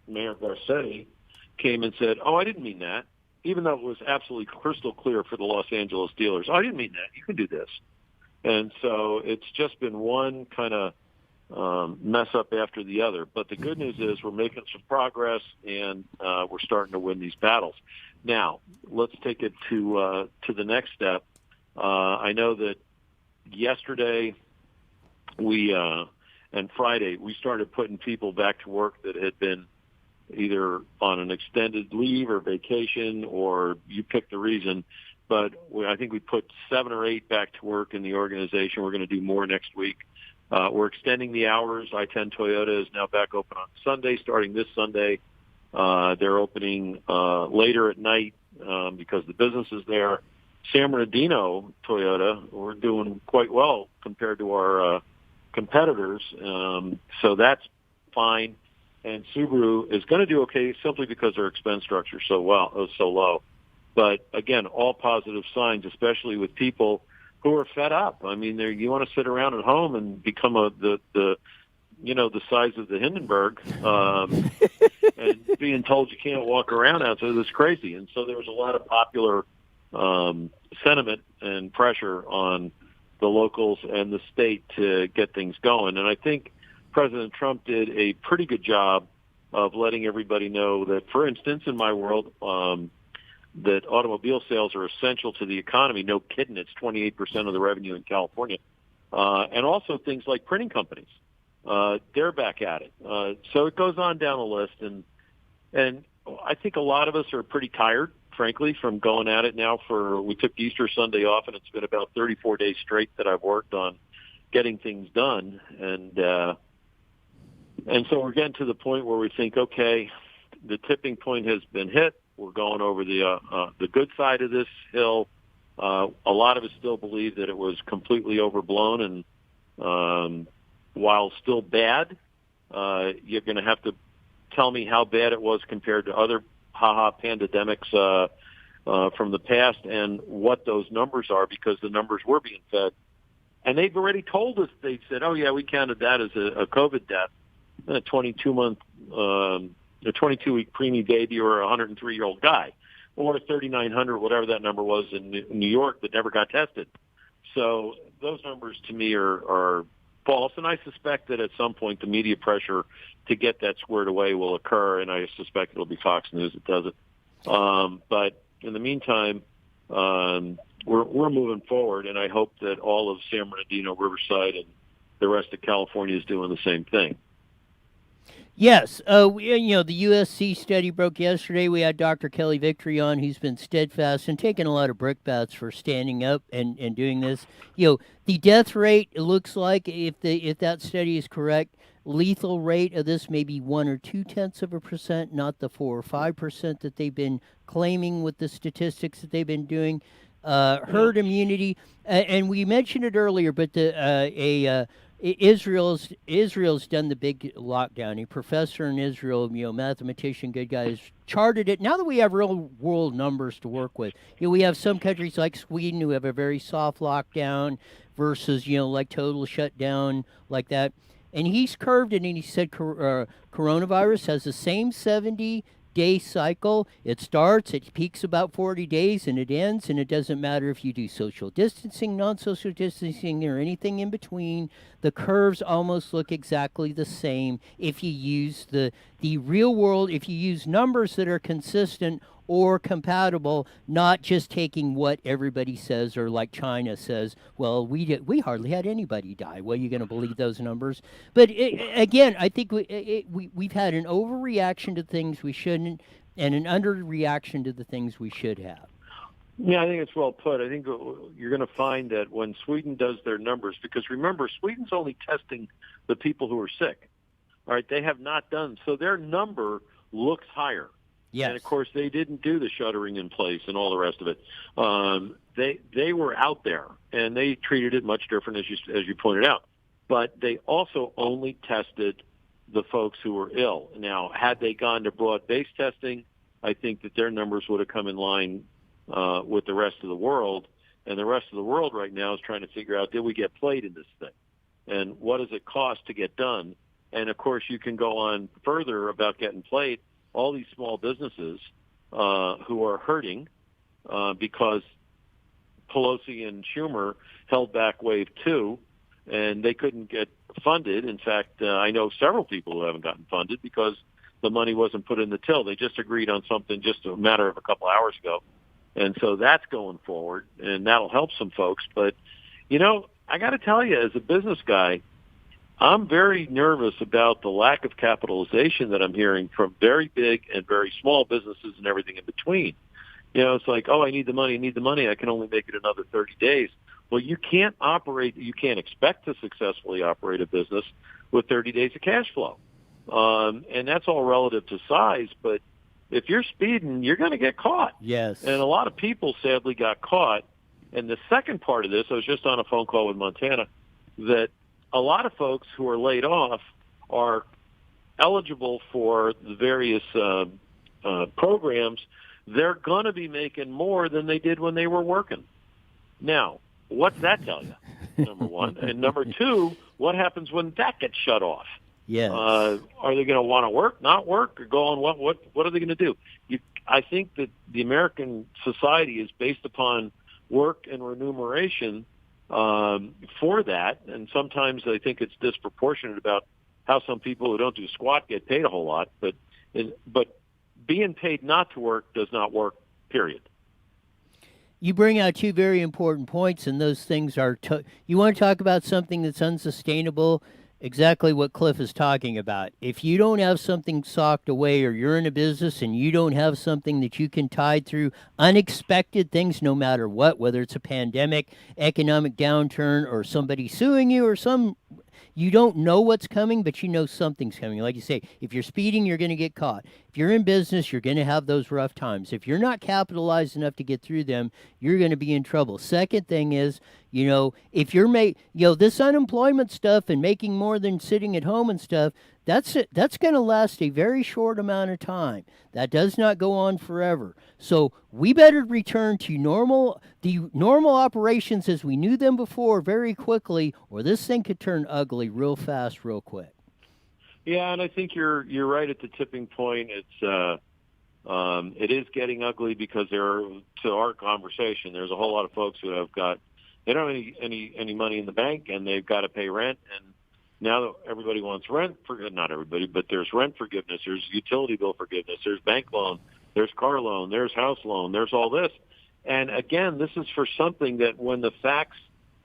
Mayor Garcetti, came and said, "Oh, I didn't mean that," even though it was absolutely crystal clear for the Los Angeles dealers. "Oh, I didn't mean that. You can do this." And so it's just been one kind of mess up after the other. But the good news is we're making some progress, and we're starting to win these battles. Now, let's take it to the next step. I know that yesterday and Friday we started putting people back to work that had been either on an extended leave or vacation, or you pick the reason. But I think we put 7 or 8 back to work in the organization. We're going to do more next week. We're extending the hours. I-10 Toyota is now back open on Sunday, starting this Sunday. They're opening later at night because the business is there. San Bernardino Toyota, we're doing quite well compared to our competitors. So that's fine. And Subaru is going to do okay simply because their expense structure is so low. But again, all positive signs, especially with people who are fed up. I mean, you want to sit around at home and become the size of the Hindenburg, and being told you can't walk around out there. That's crazy. And so there was a lot of popular sentiment and pressure on the locals and the state to get things going. And I think President Trump did a pretty good job of letting everybody know that, for instance, in my world, that automobile sales are essential to the economy. No kidding, it's 28% of the revenue in California. And also things like printing companies. They're back at it. So it goes on down the list. And I think a lot of us are pretty tired, frankly, from going at it now. We took Easter Sunday off, and it's been about 34 days straight that I've worked on getting things done. And so we're getting to the point where we think, okay, the tipping point has been hit. We're going over the good side of this hill. A lot of us still believe that it was completely overblown, and while still bad, you're going to have to tell me how bad it was compared to other pandemics from the past and what those numbers are, because the numbers were being fed. And they've already told us, they said, "Oh, yeah, we counted that as a COVID death, a 22-week preemie baby or a 103-year-old guy, or 3,900, whatever that number was in New York that never got tested." So those numbers to me are false, and I suspect that at some point the media pressure to get that squared away will occur, and I suspect it'll be Fox News that does it. But in the meantime, we're moving forward, and I hope that all of San Bernardino, Riverside, and the rest of California is doing the same thing. Yes, the USC study broke yesterday. We had Dr. Kelly Victory on, who's been steadfast and taking a lot of brickbats for standing up and doing this. The death rate, it looks like, if that study is correct, lethal rate of this may be 1 or 0.2%, not the 4 or 5% that they've been claiming with the statistics that they've been doing. Herd immunity, and we mentioned it earlier, but Israel's done the big lockdown. A professor in Israel, mathematician, good guy, has charted it. Now that we have real world numbers to work with, we have some countries like Sweden who have a very soft lockdown versus, like total shutdown like that. And he's curved it, and he said coronavirus has the same 70-day cycle. It starts, it peaks about 40 days, and it ends, and it doesn't matter if you do social distancing, non-social distancing, or anything in between. The curves almost look exactly the same if you use the real world, if you use numbers that are consistent or compatible, not just taking what everybody says, or like China says, well, we hardly had anybody die. Well, you're going to believe those numbers? But again, I think we've had an overreaction to things we shouldn't, and an underreaction to the things we should have. Yeah, I think it's well put. I think you're going to find that when Sweden does their numbers, because remember, Sweden's only testing the people who are sick. All right, they have not done, so their number looks higher. Yes. And, of course, they didn't do the shuttering in place and all the rest of it. They were out there, and they treated it much different, as you pointed out. But they also only tested the folks who were ill. Now, had they gone to broad-based testing, I think that their numbers would have come in line with the rest of the world. And the rest of the world right now is trying to figure out, did we get played in this thing? And what does it cost to get done? And, of course, you can go on further about getting played. All these small businesses who are hurting because Pelosi and Schumer held back wave 2, and they couldn't get funded. In fact, I know several people who haven't gotten funded because the money wasn't put in the till. They just agreed on something just a matter of a couple hours ago. And so that's going forward, and that'll help some folks. But, you know, I got to tell you, as a business guy, I'm very nervous about the lack of capitalization that I'm hearing from very big and very small businesses and everything in between. You know, it's like, oh, I need the money. I can only make it another 30 days. Well, you can't expect to successfully operate a business with 30 days of cash flow. And that's all relative to size, but if you're speeding, you're going to get caught. Yes. And a lot of people sadly got caught. And the second part of this, I was just on a phone call with Montana, that a lot of folks who are laid off are eligible for the various programs. They're going to be making more than they did when they were working. Now, what's that tell you? Number one. And number two, what happens when that gets shut off? Yes. Are they going to want to work, not work, or go on? What are they going to do? I think that the American society is based upon work and remuneration for that, and sometimes I think it's disproportionate about how some people who don't do squat get paid a whole lot. But being paid not to work does not work, period. You bring out two very important points, and those things are you want to talk about something that's unsustainable. Exactly what Cliff is talking about. If you don't have something socked away, or you're in a business and you don't have something that you can tide through unexpected things, no matter what, whether it's a pandemic, economic downturn, or somebody suing you, or you don't know what's coming, but you know something's coming. Like you say, if you're speeding, you're going to get caught. If you're in business, you're going to have those rough times. If you're not capitalized enough to get through them, you're going to be in trouble. Second thing is, you know, if you're this unemployment stuff and making more than sitting at home and stuff, that's going to last a very short amount of time. That does not go on forever. So we better return to the normal operations as we knew them before very quickly, or this thing could turn ugly real fast, real quick. Yeah, and I think you're right at the tipping point. It is getting ugly because to our conversation, there's a whole lot of folks who they don't have any money in the bank, and they've got to pay rent. And now everybody wants not everybody, but there's rent forgiveness, there's utility bill forgiveness, there's bank loan, there's car loan, there's house loan, there's all this. And again, this is for something that when the facts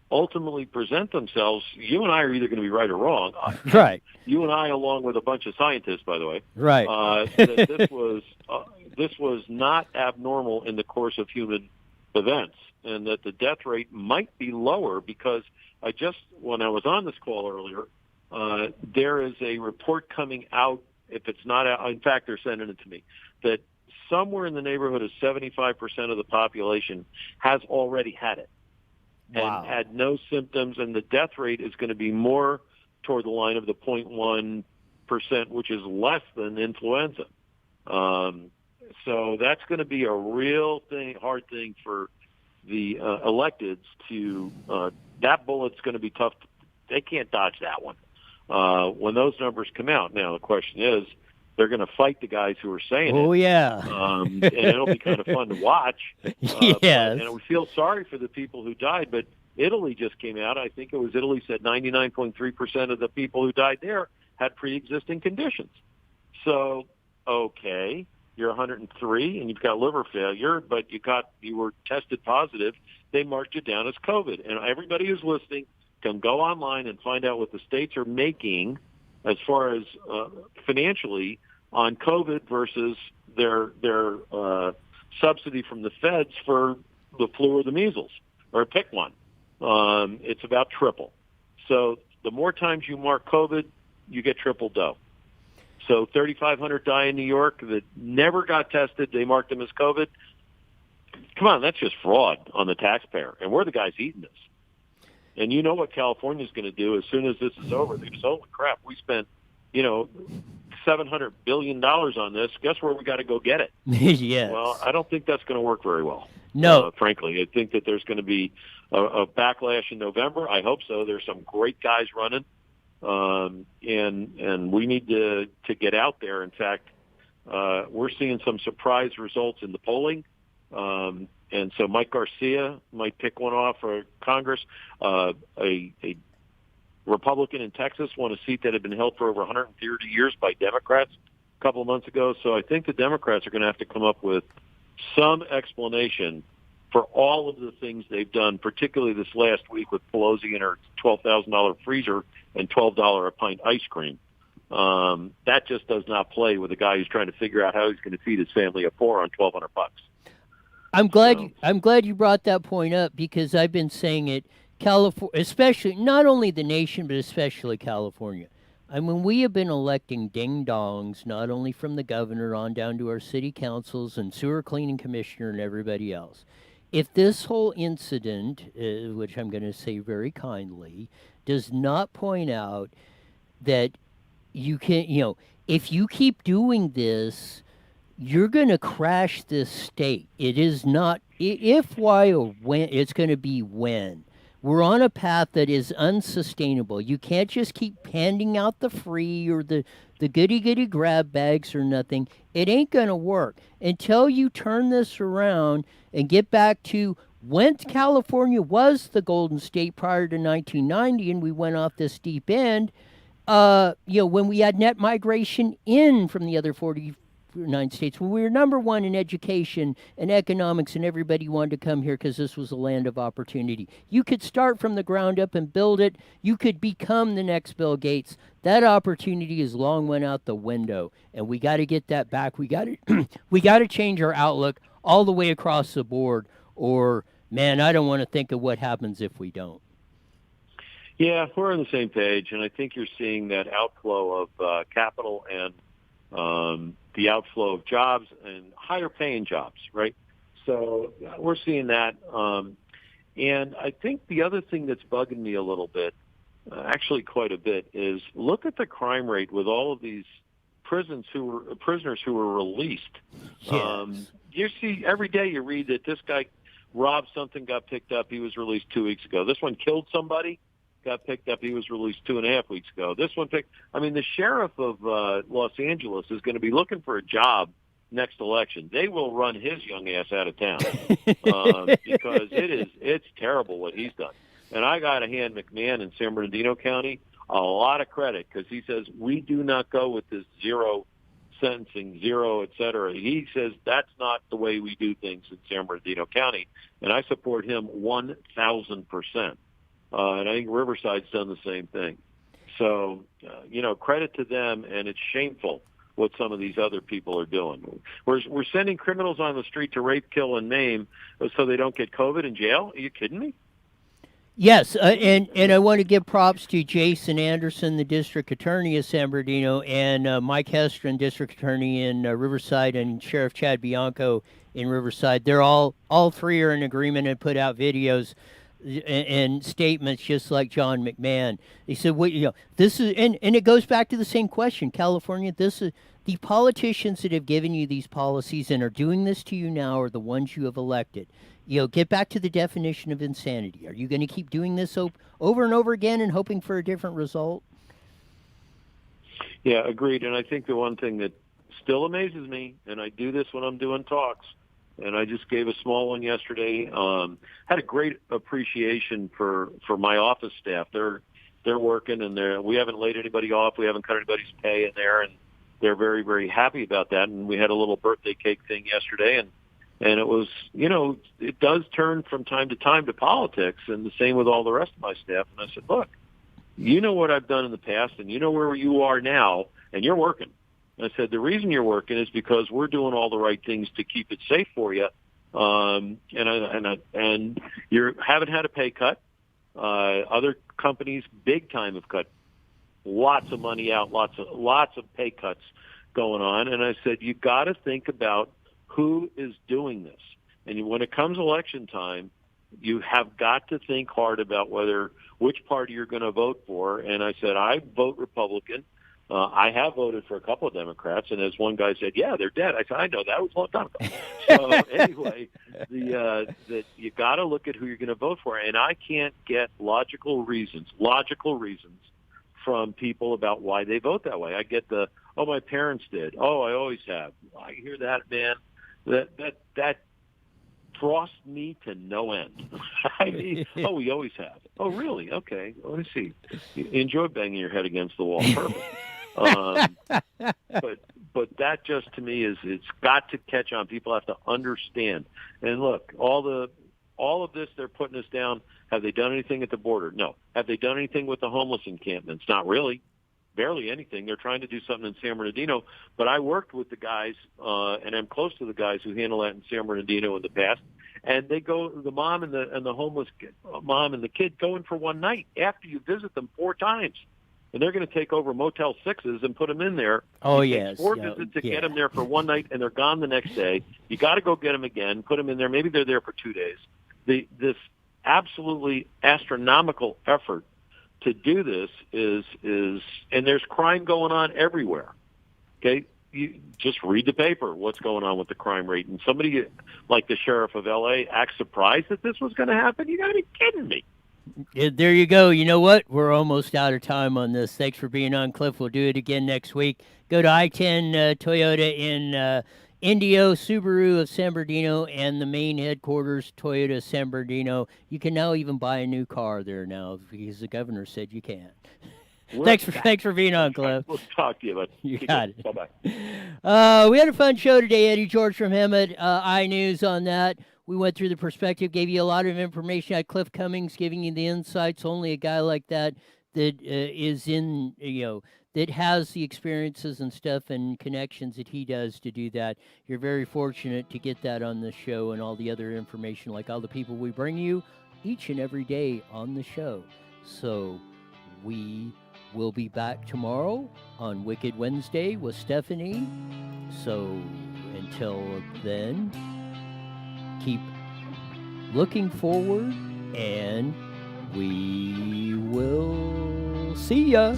ultimately present themselves, you and I are either going to be right or wrong. Right. You and I, along with a bunch of scientists, by the way. Right. That this was not abnormal in the course of human events, and that the death rate might be lower because when I was on this call earlier, there is a report coming out, if it's not out, in fact, they're sending it to me, that somewhere in the neighborhood of 75% of the population has already had it. Wow. And had no symptoms, and the death rate is going to be more toward the line of the 0.1%, which is less than influenza. So that's going to be a real hard thing for the electeds to. That bullet's going to be tough. They can't dodge that one when those numbers come out. Now the question is, they're going to fight the guys who are saying it. Oh, yeah. And it'll be kind of fun to watch. Yes. And we feel sorry for the people who died, but Italy just came out. I think it was Italy said 99.3% of the people who died there had pre-existing conditions. So, okay, you're 103 and you've got liver failure, but you were tested positive. They marked you down as COVID. And everybody who's listening can go online and find out what the states are making as far as financially on COVID versus their subsidy from the feds for the flu or the measles, or pick one. It's about triple. So the more times you mark COVID, you get triple dough. So 3,500 die in New York that never got tested. They marked them as COVID. Come on, that's just fraud on the taxpayer. And we're the guys eating this. And you know what California's going to do as soon as this is over. They're just, holy crap, we spent $700 billion on this. Guess where we got to go get it? Yes. Well, I don't think that's going to work very well. No. Frankly, I think that there's going to be a backlash in November. I hope so. There's some great guys running, and we need to get out there. In fact, we're seeing some surprise results in the polling, and so Mike Garcia might pick one off for Congress. A Republican in Texas won a seat that had been held for over 130 years by Democrats a couple of months ago. So I think the Democrats are going to have to come up with some explanation for all of the things they've done, particularly this last week with Pelosi and her $12,000 freezer and $12 a pint ice cream. That just does not play with a guy who's trying to figure out how he's going to feed his family of four on $1,200. I'm glad you brought that point up, because I've been saying it. California, especially, not only the nation, but especially California. I mean, we have been electing ding-dongs, not only from the governor on down to our city councils and sewer cleaning commissioner and everybody else. If this whole incident, which I'm going to say very kindly, does not point out that you can, if you keep doing this, you're going to crash this state. It is not if, why, or when. It's going to be when. We're on a path that is unsustainable. You can't just keep handing out the free or the goody-goody grab bags or nothing. It ain't going to work until you turn this around and get back to when California was the Golden State prior to 1990 and we went off this deep end, when we had net migration in from the other 49 states, when we were number one in education and economics and everybody wanted to come here because this was a land of opportunity. You could start from the ground up and build it. You could become the next Bill Gates. That opportunity has long went out the window, and we got to get that back. We got to we got to change our outlook all the way across the board, or, man, I don't want to think of what happens if we don't. Yeah, we're on the same page, and I think you're seeing that outflow of capital and the outflow of jobs and higher paying jobs, right? So we're seeing that. And I think the other thing that's bugging me a little bit, actually quite a bit, is look at the crime rate with all of these prisoners who were released. Yes. You see, every day you read that this guy robbed something, got picked up, he was released 2 weeks ago. This one killed somebody, got picked up, he was released 2.5 weeks ago. This one the sheriff of Los Angeles is going to be looking for a job next election. They will run his young ass out of town because it's terrible what he's done. And I got to hand McMahon in San Bernardino County a lot of credit, because he says we do not go with this zero sentencing, zero, et cetera. He says that's not the way we do things in San Bernardino County, and I support him 1,000%. And I think Riverside's done the same thing. So, credit to them, and it's shameful what some of these other people are doing. We're sending criminals on the street to rape, kill, and maim so they don't get COVID in jail? Are you kidding me? Yes, and I want to give props to Jason Anderson, the district attorney of San Bernardino, and Mike Hestron, district attorney in Riverside, and Sheriff Chad Bianco in Riverside. They're all three are in agreement and put out videos and statements just like John McMahon. They said, this is, and it goes back to the same question, California, this is, the politicians that have given you these policies and are doing this to you now are the ones you have elected. Get back to the definition of insanity. Are you going to keep doing this over and over again and hoping for a different result? Yeah, agreed. And I think the one thing that still amazes me, and I do this when I'm doing talks, and I just gave a small one yesterday. Had a great appreciation for my office staff. They're working, and we haven't laid anybody off. We haven't cut anybody's pay in there, and they're very, very happy about that. And we had a little birthday cake thing yesterday, and it was, it does turn from time to time to politics, and the same with all the rest of my staff. And I said, look, you know what I've done in the past, and you know where you are now, and you're working. I said, the reason you're working is because we're doing all the right things to keep it safe for you. And you haven't had a pay cut. Other companies big time have cut lots of money out, lots of pay cuts going on. And I said, you got to think about who is doing this. And when it comes election time, you have got to think hard about which party you're going to vote for. And I said, I vote Republican I have voted for a couple of Democrats, and as one guy said, "Yeah, they're dead." I said, "I know that was a long time ago." So anyway, that you got to look at who you're going to vote for, and I can't get logical reasons from people about why they vote that way. I get oh, my parents did. Oh, I always have. I hear that, man. That frosts me to no end. I mean, oh, we always have. Oh, really? Okay. Let me see. You enjoy banging your head against the wall. Perfect. But that just to me it's got to catch on. People have to understand. And look, all of this they're putting us down. Have they done anything at the border? No. Have they done anything with the homeless encampments? Not really. Barely anything. They're trying to do something in San Bernardino. But I worked with the guys, and I'm close to the guys who handle that in San Bernardino in the past. And they go, the mom and the homeless mom and the kid go in for one night after you visit them 4 times. And they're going to take over Motel 6s and put them in there. Oh, it yes. takes 4 visits to get them there for one night, and they're gone the next day. You got to go get them again, put them in there. Maybe they're there for 2 days. This absolutely astronomical effort to do this is, and there's crime going on everywhere. Okay, you just read the paper. What's going on with the crime rate? And somebody like the sheriff of L.A. acts surprised that this was going to happen. You got to be kidding me. There you go. You know what? We're almost out of time on this. Thanks for being on, Cliff. We'll do it again next week. Go to I-10 Toyota in Indio, Subaru of San Bernardino, and the main headquarters, Toyota San Bernardino. You can now even buy a new car there now because the governor said you can. Thanks for being on, Cliff. We'll talk to you about it. You got it. Bye-bye. We had a fun show today, Eddie George from Hemet Eye News on that. We went through the perspective, gave you a lot of information. I had Cliff Cummings giving you the insights. Only a guy like that is in, that has the experiences and stuff and connections that he does to do that. You're very fortunate to get that on the show and all the other information, like all the people we bring you each and every day on the show. So we will be back tomorrow on Wicked Wednesday with Stephanie. So until then, keep looking forward, and we will see ya.